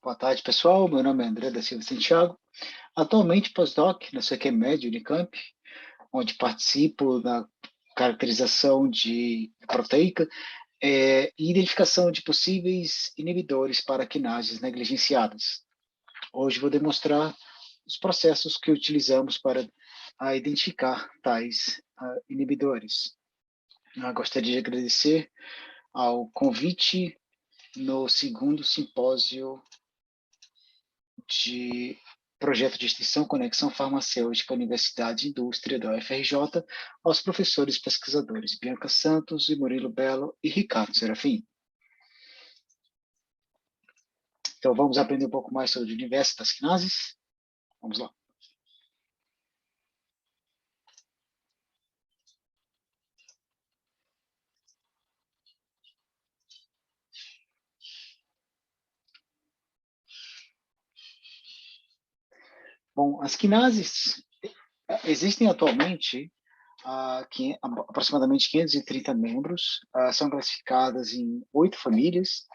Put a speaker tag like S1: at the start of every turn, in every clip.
S1: Boa tarde, pessoal. Meu nome é André da Silva Santiago. Atualmente pós-doc na CQMed Unicamp, onde participo da caracterização de proteica e identificação de possíveis inibidores para quinases negligenciadas. Hoje vou demonstrar os processos que utilizamos para identificar tais inibidores. Gostaria de agradecer ao convite no segundo simpósio de projeto de extensão Conexão Farmacêutica Universidade e Indústria da UFRJ, aos professores pesquisadores Bianca Santos e Murilo Belo e Ricardo Serafim. Então, vamos aprender um pouco mais sobre o universo das quinases? Vamos lá. Bom, as quinases existem atualmente aproximadamente 530 membros, são classificadas em 8 famílias.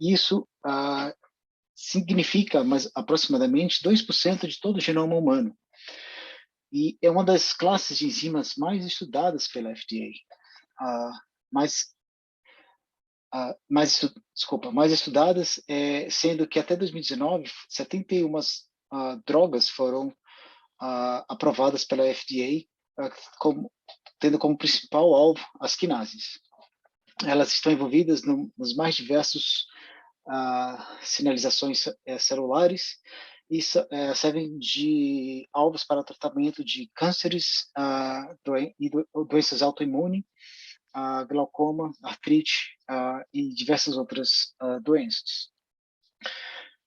S1: Isso significa aproximadamente 2% de todo o genoma humano. E é uma das classes de enzimas mais estudadas pela FDA. Mais estudadas, sendo que até 2019, 71 drogas foram aprovadas pela FDA, tendo como principal alvo as quinases. Elas estão envolvidas nos mais diversos sinalizações celulares e servem de alvos para tratamento de cânceres e doenças autoimunes, glaucoma, artrite e diversas outras doenças.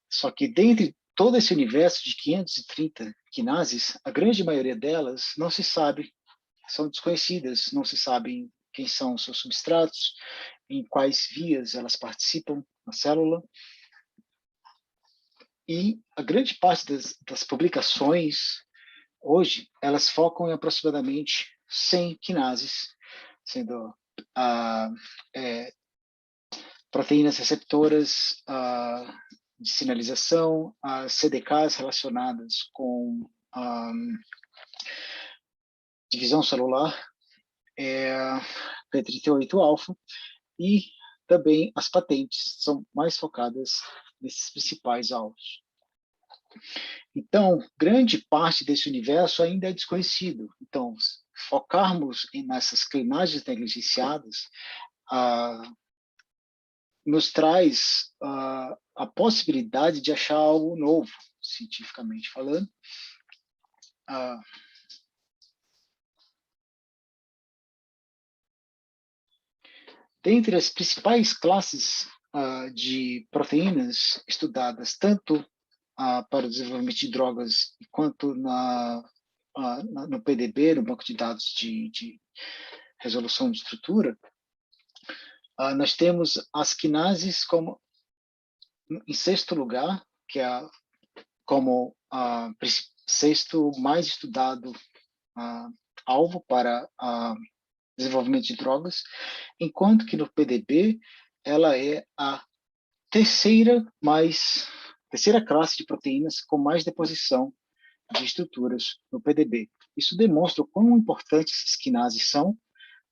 S1: Só que dentre todo esse universo de 530 quinases, a grande maioria delas não se sabe, são desconhecidas, não se sabe quem são os seus substratos, em quais vias elas participam na célula. E a grande parte das publicações hoje, elas focam em aproximadamente 100 quinases, sendo proteínas receptoras de sinalização, CDKs relacionadas com divisão celular, P38-alfa, e também as patentes são mais focadas nesses principais alvos. Então, grande parte desse universo ainda é desconhecido. Então, focarmos nessas quinases negligenciadas nos traz a possibilidade de achar algo novo, cientificamente falando. Dentre as principais classes de proteínas estudadas, tanto para o desenvolvimento de drogas, quanto no PDB, no banco de dados de resolução de estrutura, nós temos as quinases em sexto lugar, que é como sexto mais estudado alvo para desenvolvimento de drogas, enquanto que no PDB ela é a terceira classe de proteínas com mais deposição de estruturas no PDB. Isso demonstra o quão importantes essas quinases são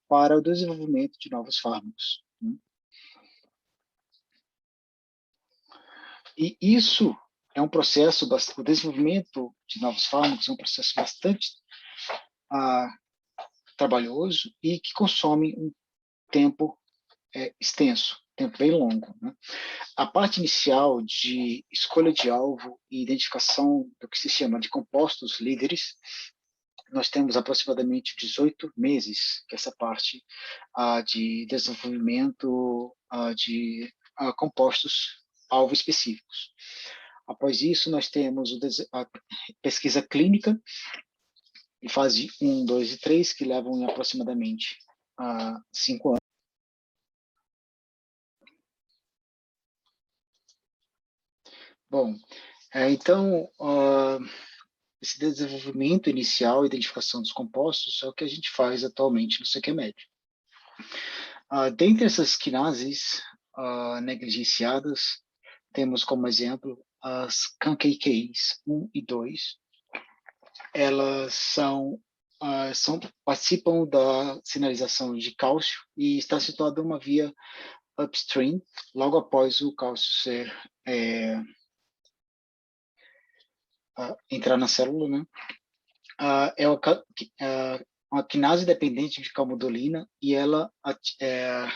S1: para o desenvolvimento de novos fármacos. E isso é um processo, o desenvolvimento de novos fármacos é um processo bastante trabalhoso e que consome um tempo extenso, tempo bem longo. A parte inicial de escolha de alvo e identificação do que se chama de compostos líderes, nós temos aproximadamente 18 meses, que é essa parte de desenvolvimento de compostos alvo específicos. Após isso, nós temos a pesquisa clínica, em fase 1, 2 e 3, que levam em aproximadamente 5 anos. Bom, então, esse desenvolvimento inicial, identificação dos compostos, é o que a gente faz atualmente no CQMed. Dentre essas quinases negligenciadas, temos como exemplo as CANKKs 1 e 2. Elas participam da sinalização de cálcio e está situada uma via upstream, logo após o cálcio entrar na célula, né? É uma quinase dependente de calmodulina e ela é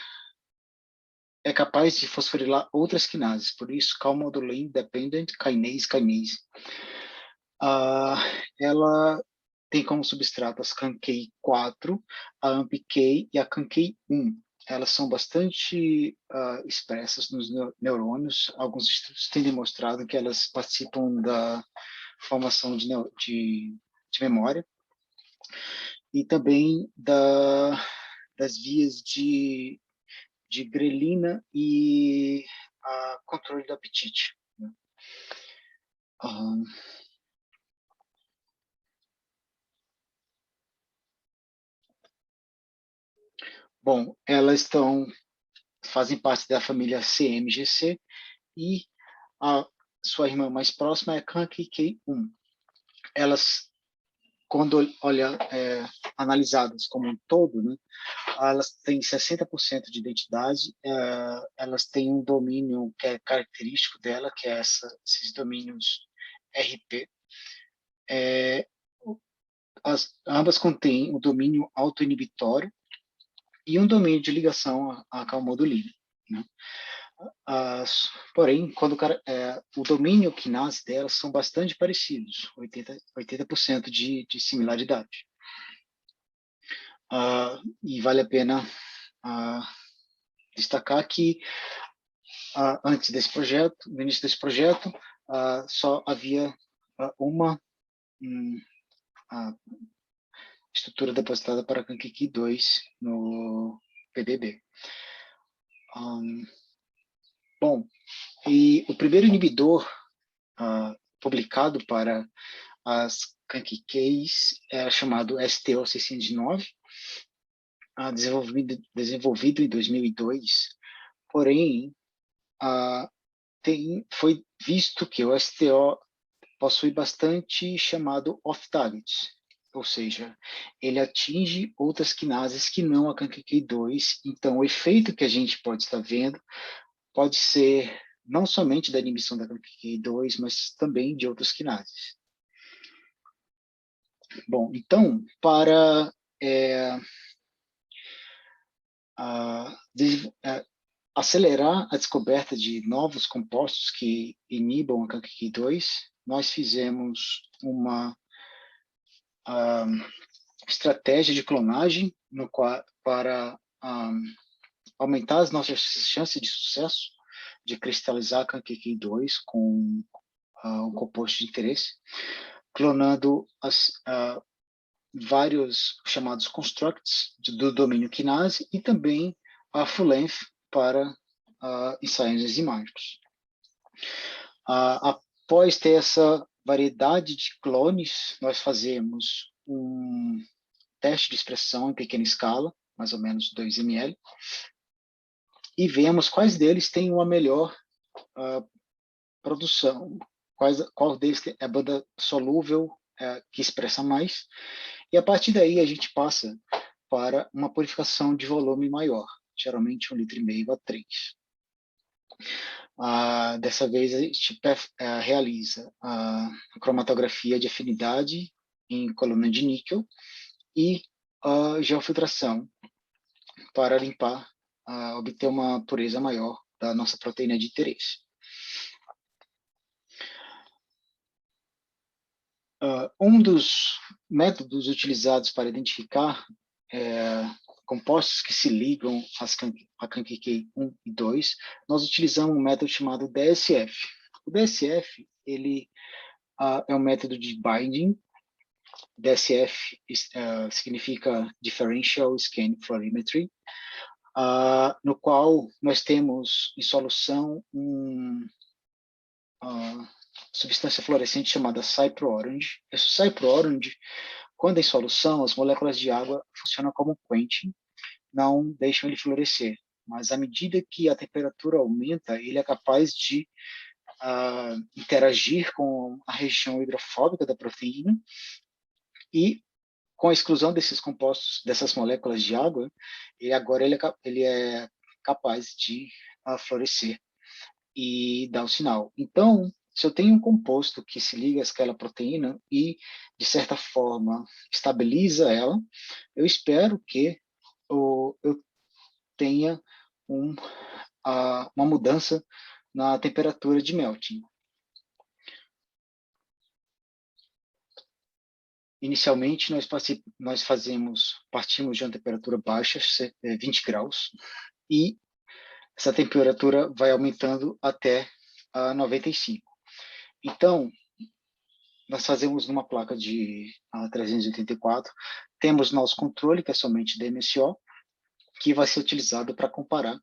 S1: capaz de fosforilar outras quinases, por isso calmodulin dependent kinase. Ela tem como substrato as CANKI4, a AMPK e a CANKI1. Elas são bastante expressas nos neurônios. Alguns estudos têm demonstrado que elas participam da formação de memória e também das vias de grelina e controle do apetite. Bom, elas fazem parte da família CMGC e a sua irmã mais próxima é CANKK1. Elas, quando analisadas como um todo, né, elas têm 60% de identidade, elas têm um domínio que é característico dela, que é esses domínios RP. Ambas contêm o domínio autoinibitório e um domínio de ligação à calmodulina, né? Porém, o domínio quinase delas são bastante parecidos, 80% de similaridade. E vale a pena destacar que antes desse projeto, no início desse projeto, só havia uma estrutura depositada para CANKK 2 no PDB. Bom, e o primeiro inibidor publicado para as CANKKs era chamado STO-609, desenvolvido em 2002, porém, foi visto que o STO possui bastante chamado off-target, ou seja, ele atinge outras quinases que não a CANKK2, então o efeito que a gente pode estar vendo pode ser não somente da inibição da CANKK2, mas também de outras quinases. Bom, então, para acelerar a descoberta de novos compostos que inibam a CANKK2, nós fizemos uma estratégia de clonagem para aumentar as nossas chances de sucesso de cristalizar CANKK2 com um composto de interesse, clonando vários chamados constructs do domínio quinase e também a full length para ensaios enzimáticos. Após ter essa variedade de clones, nós fazemos um teste de expressão em pequena escala, mais ou menos 2 ml, e vemos quais deles têm uma melhor produção, qual deles é a banda solúvel que expressa mais, e a partir daí a gente passa para uma purificação de volume maior, geralmente 1,5 litro a 3. Dessa vez a gente realiza a cromatografia de afinidade em coluna de níquel e a geofiltração para limpar, obter uma pureza maior da nossa proteína de interesse. Um dos métodos utilizados para identificar compostos que se ligam a CANKK 1 e 2, nós utilizamos um método chamado DSF. O DSF ele, é um método de binding. DSF significa Differential Scain Fluorimetry, no qual nós temos em solução substância fluorescente chamada Cypro-Orange. Esse Cypro-Orange, quando em solução, as moléculas de água funcionam como quenching, não deixam ele fluorescer. mas à medida que a temperatura aumenta, ele é capaz de interagir com a região hidrofóbica da proteína e com a exclusão desses compostos, dessas moléculas de água, ele é capaz de florescer e dar o sinal. Então, se eu tenho um composto que se liga àquela proteína e, de certa forma, estabiliza ela, eu espero que eu tenha uma mudança na temperatura de melting. Inicialmente, partimos de uma temperatura baixa, 20 graus, e essa temperatura vai aumentando até 95. Então, nós fazemos numa placa de 384, temos nosso controle, que é somente DMSO, que vai ser utilizado para comparar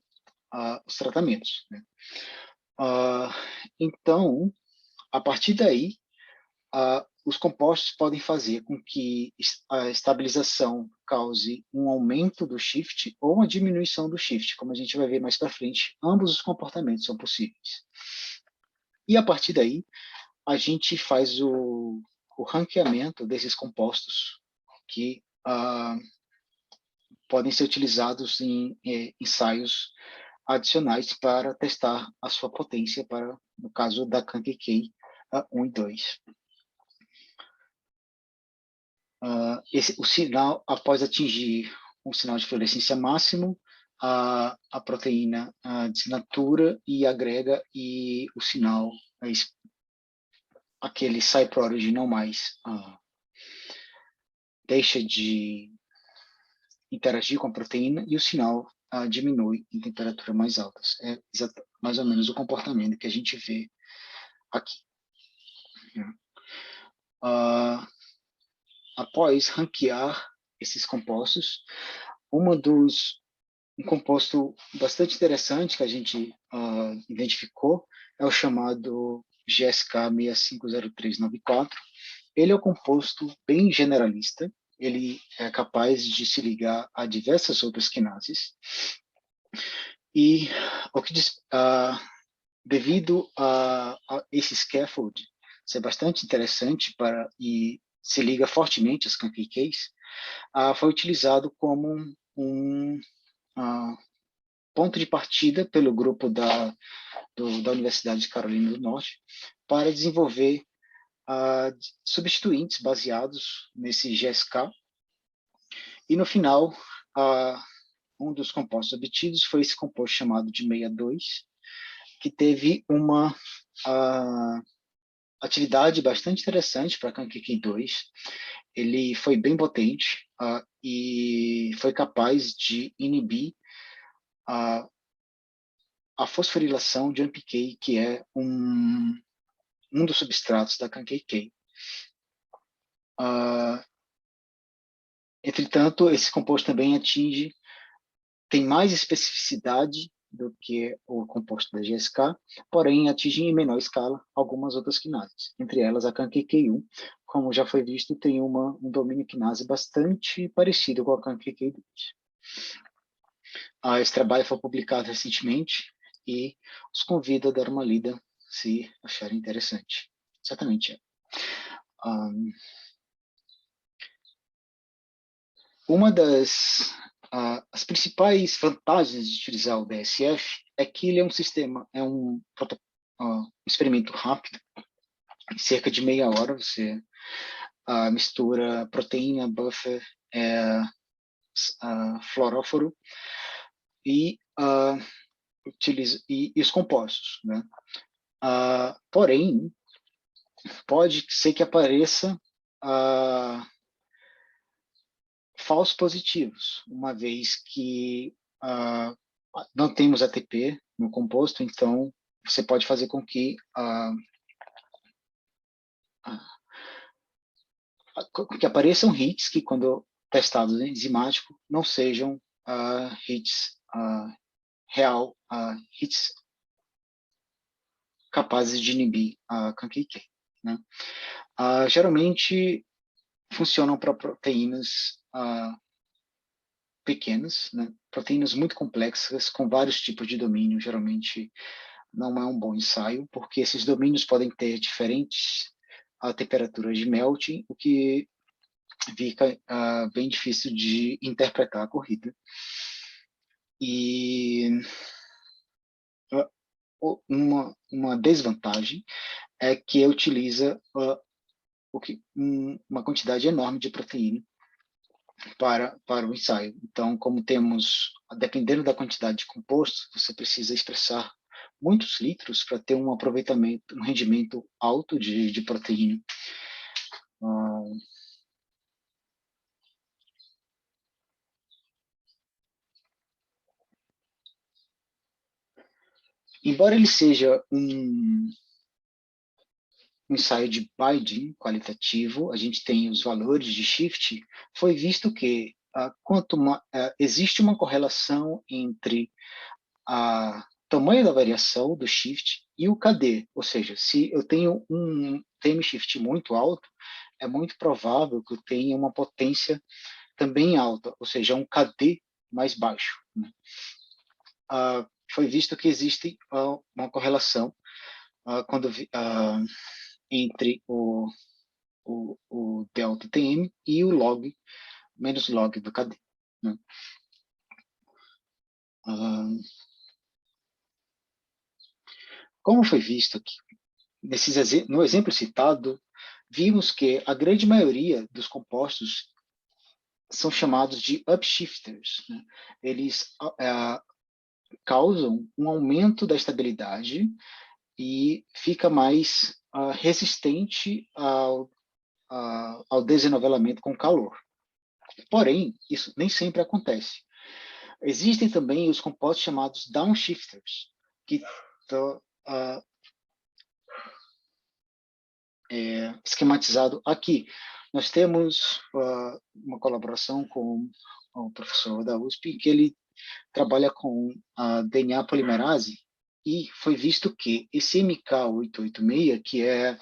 S1: os tratamentos, né? Então, a partir daí, os compostos podem fazer com que a estabilização cause um aumento do shift ou uma diminuição do shift, como a gente vai ver mais para frente. Ambos os comportamentos são possíveis. E a partir daí, a gente faz o ranqueamento desses compostos que podem ser utilizados em ensaios adicionais para testar a sua potência, no caso da CanQK 1 e 2. O sinal, após atingir um sinal de fluorescência máximo, a proteína desnatura e agrega, e o sinal, aquele Cy-Prodigy não mais deixa de interagir com a proteína e o sinal diminui em temperaturas mais altas. É mais ou menos o comportamento que a gente vê aqui. Após ranquear esses compostos, um composto bastante interessante que a gente identificou é o chamado GSK 650394. Ele é um composto bem generalista, ele é capaz de se ligar a diversas outras quinases, e devido a esse scaffold ser bastante interessante e se liga fortemente às CanQKs, foi utilizado como um ponto de partida pelo grupo da Universidade de Carolina do Norte para desenvolver substituintes baseados nesse GSK. E no final, um dos compostos obtidos foi esse composto chamado de 62, que teve uma atividade bastante interessante para CanQK2. Ele foi bem potente e foi capaz de inibir a fosforilação de AMPK, que é um dos substratos da CanQK. Entretanto, esse composto também tem mais especificidade do que o composto da GSK, porém atinge em menor escala algumas outras quinases, entre elas a CanQK1, como já foi visto, tem um domínio quinase bastante parecido com a CanQK2. Esse trabalho foi publicado recentemente e os convido a dar uma lida se acharem interessante. Certamente é. Uma as principais vantagens de utilizar o DSF é que ele é um experimento rápido. Em cerca de meia hora você mistura proteína, buffer, fluoróforo e os compostos, né? Porém, pode ser que apareça falsos positivos, uma vez que não temos ATP no composto, então você pode fazer com que apareçam hits que, quando testados em enzimático, não sejam hits hits capazes de inibir a CanQK, né? Geralmente funcionam para proteínas pequenas, né? proteínas muito complexas, com vários tipos de domínio, geralmente não é um bom ensaio, porque esses domínios podem ter diferentes temperaturas de melting, o que fica bem difícil de interpretar a corrida. E uma desvantagem é que utiliza uma quantidade enorme de proteína para o ensaio. Então, como temos, dependendo da quantidade de composto, você precisa expressar muitos litros para ter um aproveitamento, um rendimento alto de proteína. Embora ele seja um ensaio de binding qualitativo, a gente tem os valores de shift, foi visto que existe uma correlação entre a tamanho da variação do shift e o KD, ou seja, se eu tenho um time shift muito alto, é muito provável que eu tenha uma potência também alta, ou seja, um KD mais baixo. Né? Foi visto que existe uma correlação entre o delta TM e o log menos log do KD. Né? Como foi visto aqui, no exemplo citado, vimos que a grande maioria dos compostos são chamados de upshifters. Né? Eles causam um aumento da estabilidade e fica mais resistente ao desenovelamento com calor. Porém, isso nem sempre acontece. Existem também os compostos chamados downshifters, que esquematizado aqui. Nós temos uma colaboração com o professor da USP, que ele trabalha com a DNA polimerase, e foi visto que esse MK886, que é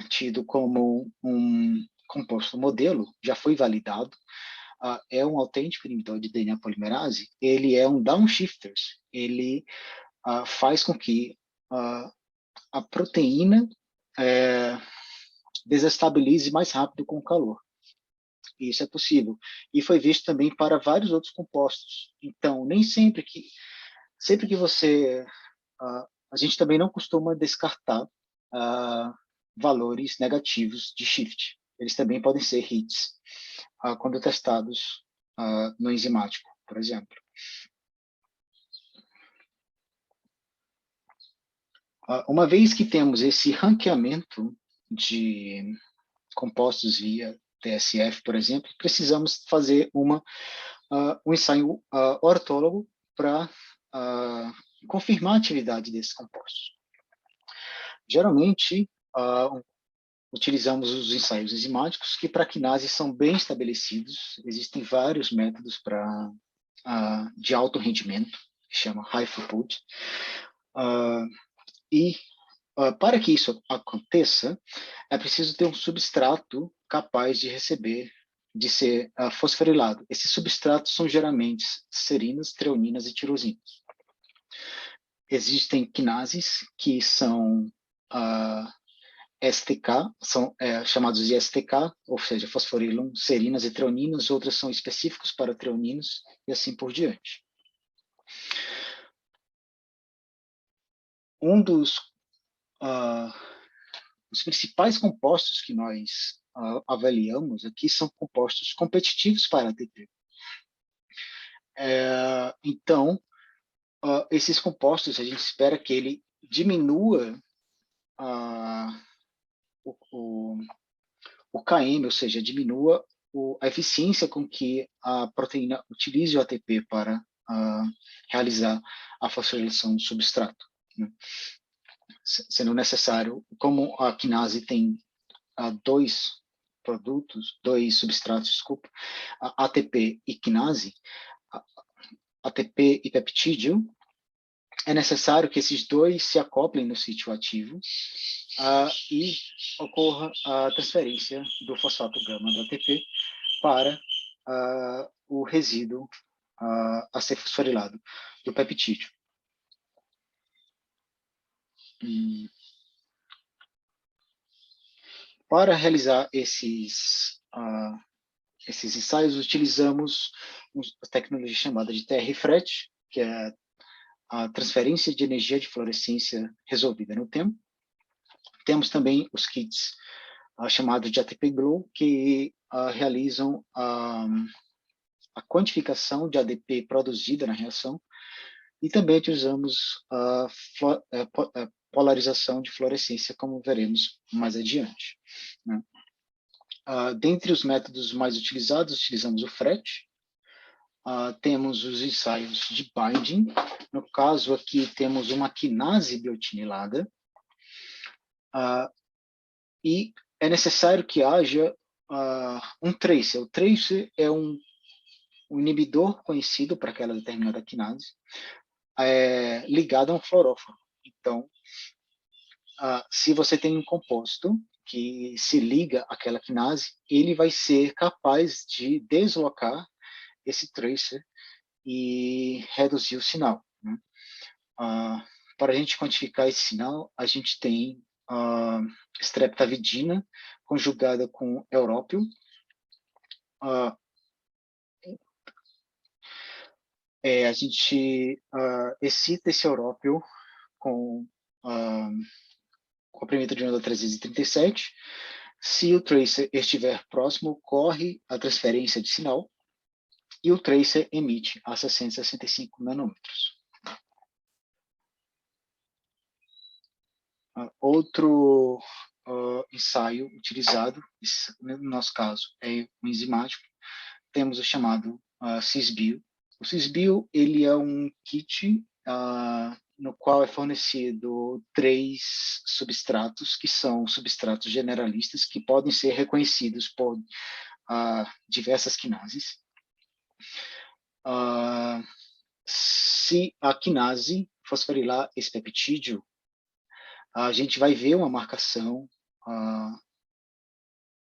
S1: tido como um composto modelo, já foi validado, é um autêntico inibidor de DNA polimerase, ele é um downshifter, ele faz com que a proteína desestabilize mais rápido com o calor. Isso é possível. E foi visto também para vários outros compostos. Então, nem sempre que você... a gente também não costuma descartar valores negativos de shift. Eles também podem ser hits quando testados no enzimático, por exemplo. Uma vez que temos esse ranqueamento de compostos via TSF, por exemplo, precisamos fazer um ensaio ortólogo para confirmar a atividade desses compostos. Geralmente, utilizamos os ensaios enzimáticos, que para quinase são bem estabelecidos. Existem vários métodos de alto rendimento, que chama high throughput. Para que isso aconteça, é preciso ter um substrato capaz de ser fosforilado. Esses substratos são geralmente serinas, treoninas e tirosinas. Existem quinases que são STK, são chamados de STK, ou seja, fosforilam serinas e treoninas, outras são específicos para treoninas e assim por diante. Um dos os principais compostos que nós avaliamos aqui são compostos competitivos para ATP. Então, esses compostos, a gente espera que ele diminua o KM, ou seja, diminua a eficiência com que a proteína utilize o ATP para realizar a fosforilação do substrato. Né? Sendo necessário, como a quinase tem dois substratos, desculpa, ATP e quinase, ATP e peptídeo, é necessário que esses dois se acoplem no sítio ativo e ocorra a transferência do fosfato gama do ATP para o resíduo a ser fosforilado do peptídeo. Para realizar esses ensaios, utilizamos a tecnologia chamada de TR-FRET, que é a transferência de energia de fluorescência resolvida no tempo. Temos também os kits chamados de ATP-Glow, que realizam a quantificação de ADP produzida na reação, e também utilizamos a polarização de fluorescência, como veremos mais adiante, né? Dentre os métodos mais utilizados, utilizamos o FRET, temos os ensaios de binding. No caso aqui, temos uma quinase biotinilada, e é necessário que haja um tracer. O tracer é um inibidor conhecido para aquela determinada quinase, ligado a um fluoróforo. Então, se você tem um composto que se liga àquela quinase, ele vai ser capaz de deslocar esse tracer e reduzir o sinal, né? Para a gente quantificar esse sinal, a gente tem streptavidina conjugada com európio. A gente excita esse európio com comprimento de onda 337. Se o tracer estiver próximo, ocorre a transferência de sinal e o tracer emite a 665 nanômetros. Outro ensaio utilizado, no nosso caso, é o enzimático. Temos o chamado Cisbio. O Cisbio, ele é um kit no qual é fornecido 3 substratos, que são substratos generalistas, que podem ser reconhecidos por diversas quinases. Se a quinase fosforilar esse peptídeo, a gente vai ver uma marcação,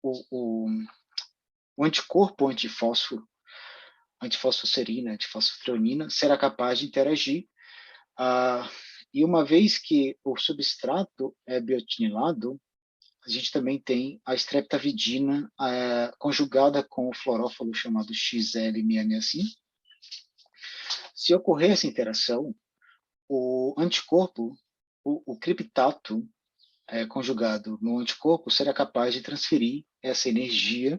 S1: o anticorpo antifósforo, antifosfoserina, antifosfotreonina, será capaz de interagir, e uma vez que o substrato é biotinilado, a gente também tem a streptavidina conjugada com o fluoróforo chamado XL65. Se ocorrer essa interação, o anticorpo, o criptato conjugado no anticorpo, será capaz de transferir essa energia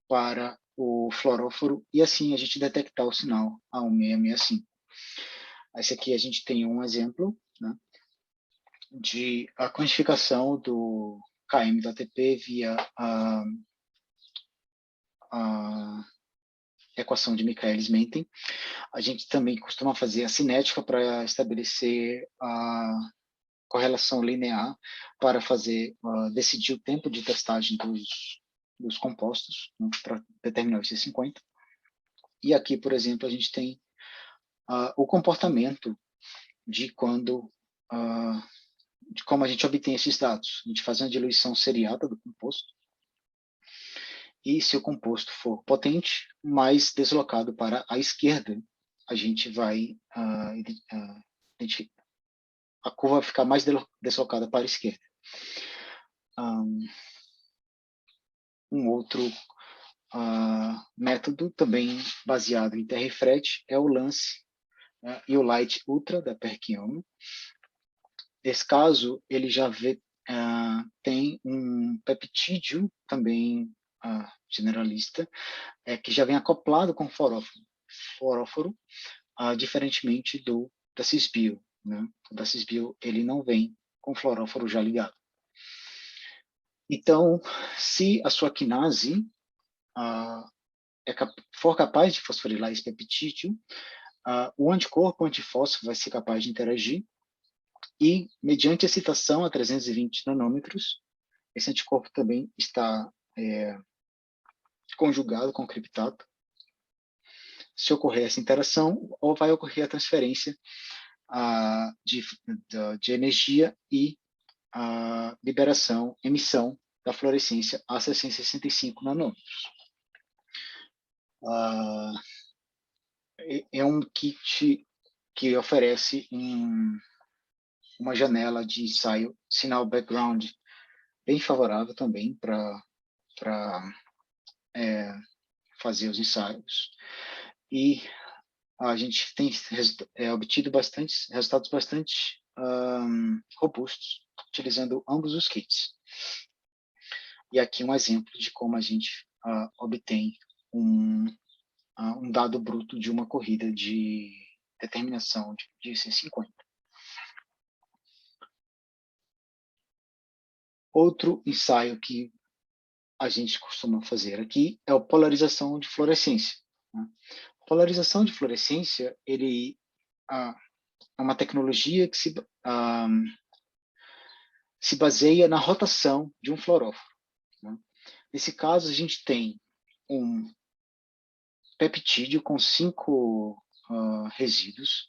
S1: para o fluoróforo e assim a gente detectar o sinal A1665. Esse aqui a gente tem um exemplo, né, de a quantificação do Km do ATP via a equação de Michaelis-Menten. A gente também costuma fazer a cinética para estabelecer a correlação linear para fazer decidir o tempo de testagem dos compostos, né, para determinar o IC50. E aqui, por exemplo, a gente tem o comportamento de quando de como a gente obtém esses dados. A gente faz uma diluição seriada do composto, e se o composto for potente, mais deslocado para a esquerda, a gente vai identificar. A curva vai ficar mais deslocada para a esquerda. Um outro método, também baseado em TR-FRET, é o Lance e o Light Ultra da Perkinome. Nesse caso, ele já tem um peptídeo também generalista, que já vem acoplado com fluoróforo, diferentemente da Cisbio, né? O da Cisbio, ele não vem com fluoróforo já ligado. Então, se a sua quinase for capaz de fosforilar esse peptídeo, o anticorpo antifósforo vai ser capaz de interagir e, mediante excitação a 320 nanômetros, esse anticorpo também está conjugado com criptato. Se ocorrer essa interação, ou vai ocorrer a transferência de energia e a liberação, emissão da fluorescência a 665 nanômetros. é um kit que oferece uma janela de ensaio, sinal background bem favorável também para fazer os ensaios. E a gente tem obtido resultados bastante robustos, utilizando ambos os kits. E aqui um exemplo de como a gente obtém um dado bruto de uma corrida de determinação de IC50. Outro ensaio que a gente costuma fazer aqui é a polarização de fluorescência. A polarização de fluorescência é uma tecnologia que se baseia na rotação de um fluoróforo. Nesse caso, a gente tem um peptídeo com 5 resíduos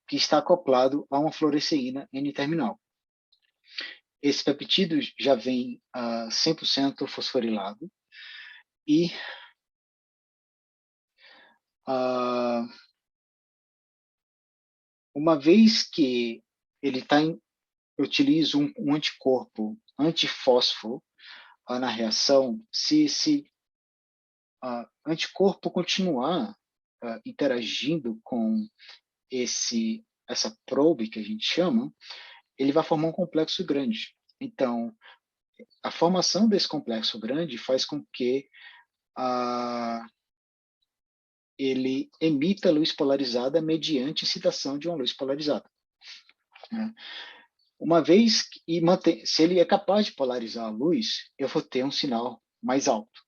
S1: que está acoplado a uma fluoresceína N-terminal. Esse peptídeo já vem 100% fosforilado e uma vez que ele eu utilizo um anticorpo antifósforo na reação, se esse anticorpo continuar interagindo com essa probe que a gente chama, ele vai formar um complexo grande. Então, a formação desse complexo grande faz com que ele emita luz polarizada mediante excitação de uma luz polarizada. Uma vez se ele é capaz de polarizar a luz, eu vou ter um sinal mais alto.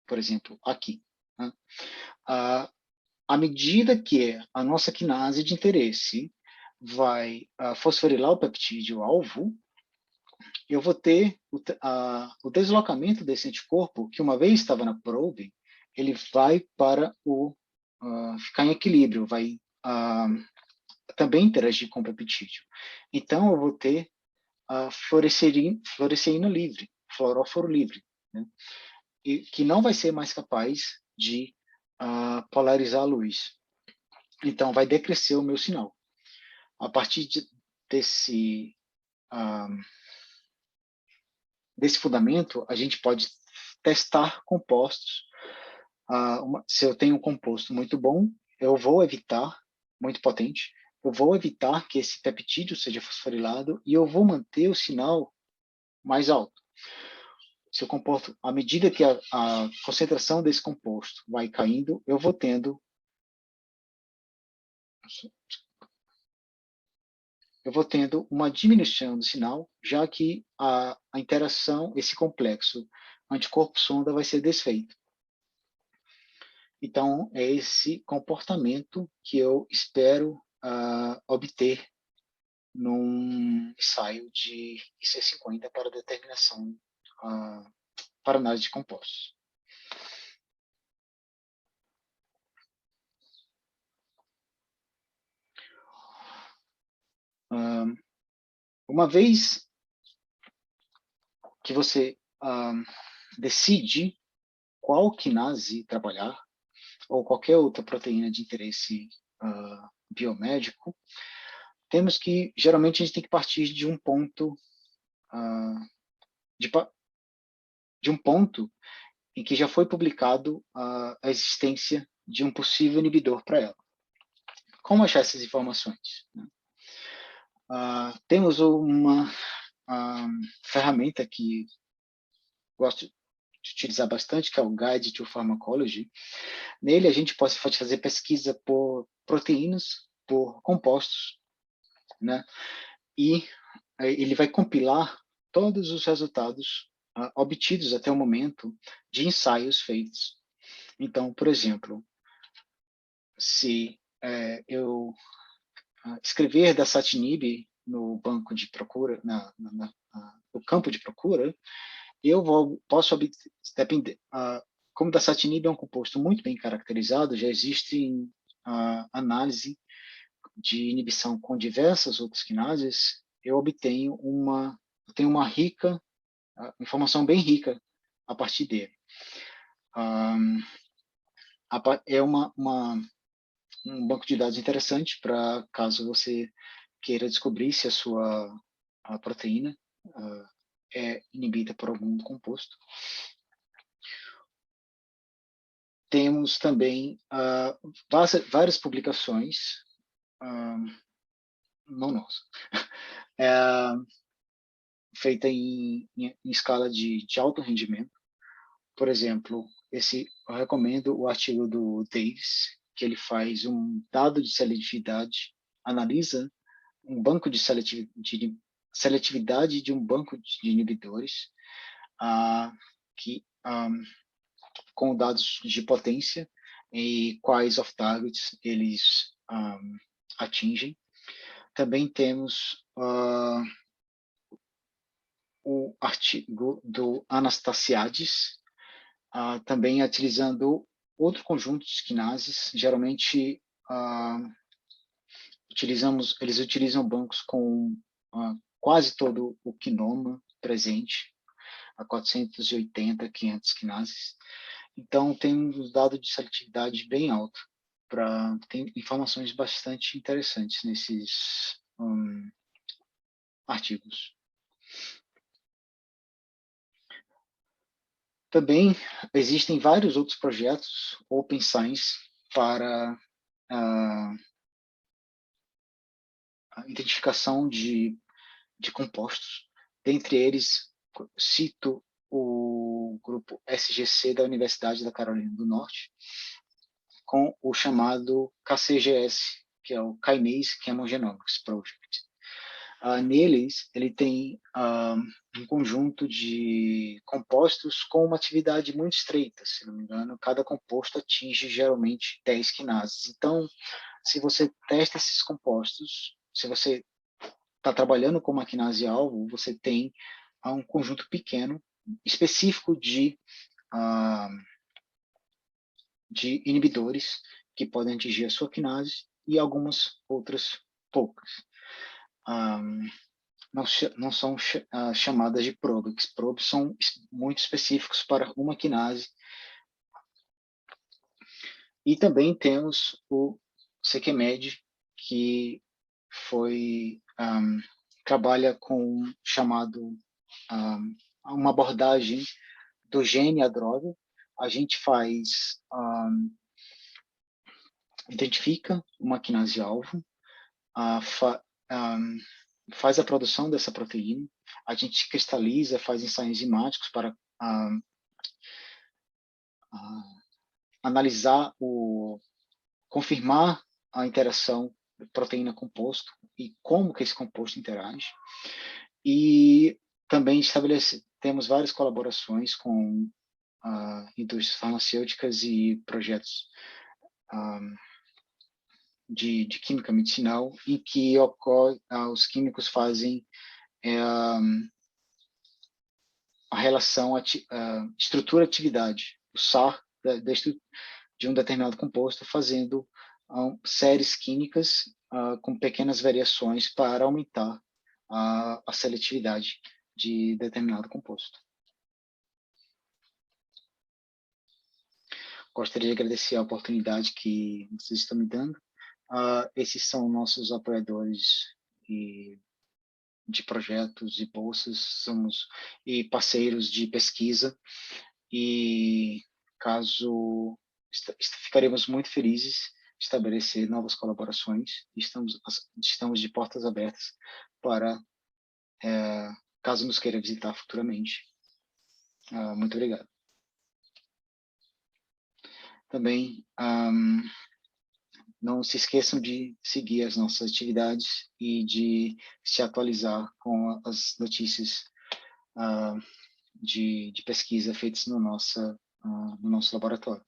S1: Por exemplo, aqui. À medida que a nossa quinase de interesse vai fosforilar o peptídeo alvo, eu vou ter o deslocamento desse anticorpo, que uma vez estava na probe, ele vai para ficar em equilíbrio, vai também interagir com o peptídeo. Então, eu vou ter a fluoresceína livre, fluoróforo livre, né? E que não vai ser mais capaz de polarizar a luz. Então, vai decrescer o meu sinal. A partir desse fundamento, a gente pode testar compostos. Se eu tenho um composto muito bom, eu vou evitar, muito potente, eu vou evitar que esse peptídeo seja fosforilado e eu vou manter o sinal mais alto. Se o composto, à medida que a concentração desse composto vai caindo, eu vou tendo uma diminuição do sinal, já que a interação, esse complexo anticorpo-sonda vai ser desfeito. Então, é esse comportamento que eu espero obter num ensaio de IC50 para determinação, para análise de compostos. Uma vez que você decide qual quinase trabalhar, ou qualquer outra proteína de interesse biomédico, temos que, geralmente, a gente tem que partir de um ponto, de um ponto em que já foi publicado a existência de um possível inibidor para ela. Como achar essas informações? Temos uma ferramenta que gosto de utilizar bastante, que é o Guide to Pharmacology. Nele, a gente pode fazer pesquisa por proteínas, por compostos, né? E ele vai compilar todos os resultados obtidos até o momento de ensaios feitos. Então, por exemplo, se eu escrever dasatinib no banco de procura, no campo de procura, eu posso depender. Como dasatinib é um composto muito bem caracterizado, já existe análise de inibição com diversas outras quinases, eu tenho uma rica informação bem rica a partir dele. É uma um banco de dados interessante para caso você queira descobrir se a proteína é inibida por algum composto. Temos também várias publicações, não nossa, feita em escala de alto rendimento. Por exemplo, eu recomendo o artigo do Davis, que ele faz um dado de seletividade, analisa um banco de seletividade de um banco de inibidores, que, com dados de potência e quais off-targets eles atingem. Também temos o artigo do Anastasiades, também utilizando outro conjunto de quinases. Geralmente, eles utilizam bancos com quase todo o quinoma presente, a 480, 500 quinases. Então, tem um dado de seletividade bem alto. Tem informações bastante interessantes nesses artigos. Também existem vários outros projetos Open Science para a identificação de compostos. Dentre eles, cito o grupo SGC da Universidade da Carolina do Norte, com o chamado KCGS, que é o Kinase Chemogenomics Project. Neles, ele tem um conjunto de compostos com uma atividade muito estreita, se não me engano, cada composto atinge geralmente 10 quinases. Então, se você testa esses compostos, se você está trabalhando com uma quinase-alvo, você tem um conjunto pequeno, específico de inibidores que podem atingir a sua quinase e algumas outras poucas. Não são chamadas de probes. Probes são muito específicos para uma quinase. E também temos o Seqmed, que trabalha com chamado uma abordagem do gene à droga. A gente identifica uma quinase-alvo, faz a produção dessa proteína, a gente cristaliza, faz ensaios enzimáticos para analisar confirmar a interação proteína-composto e como que esse composto interage. E também temos várias colaborações com indústrias farmacêuticas e projetos de química medicinal, em que os químicos fazem a relação estrutura-atividade, o SAR de um determinado composto, fazendo séries químicas com pequenas variações para aumentar a seletividade de determinado composto. Gostaria de agradecer a oportunidade que vocês estão me dando. Esses são nossos apoiadores de projetos e bolsas, e parceiros de pesquisa, e caso ficaremos muito felizes de estabelecer novas colaborações. Estamos de portas abertas para caso nos queira visitar futuramente. Muito obrigado. Também não se esqueçam de seguir as nossas atividades e de se atualizar com as notícias de pesquisa feitas no nosso laboratório.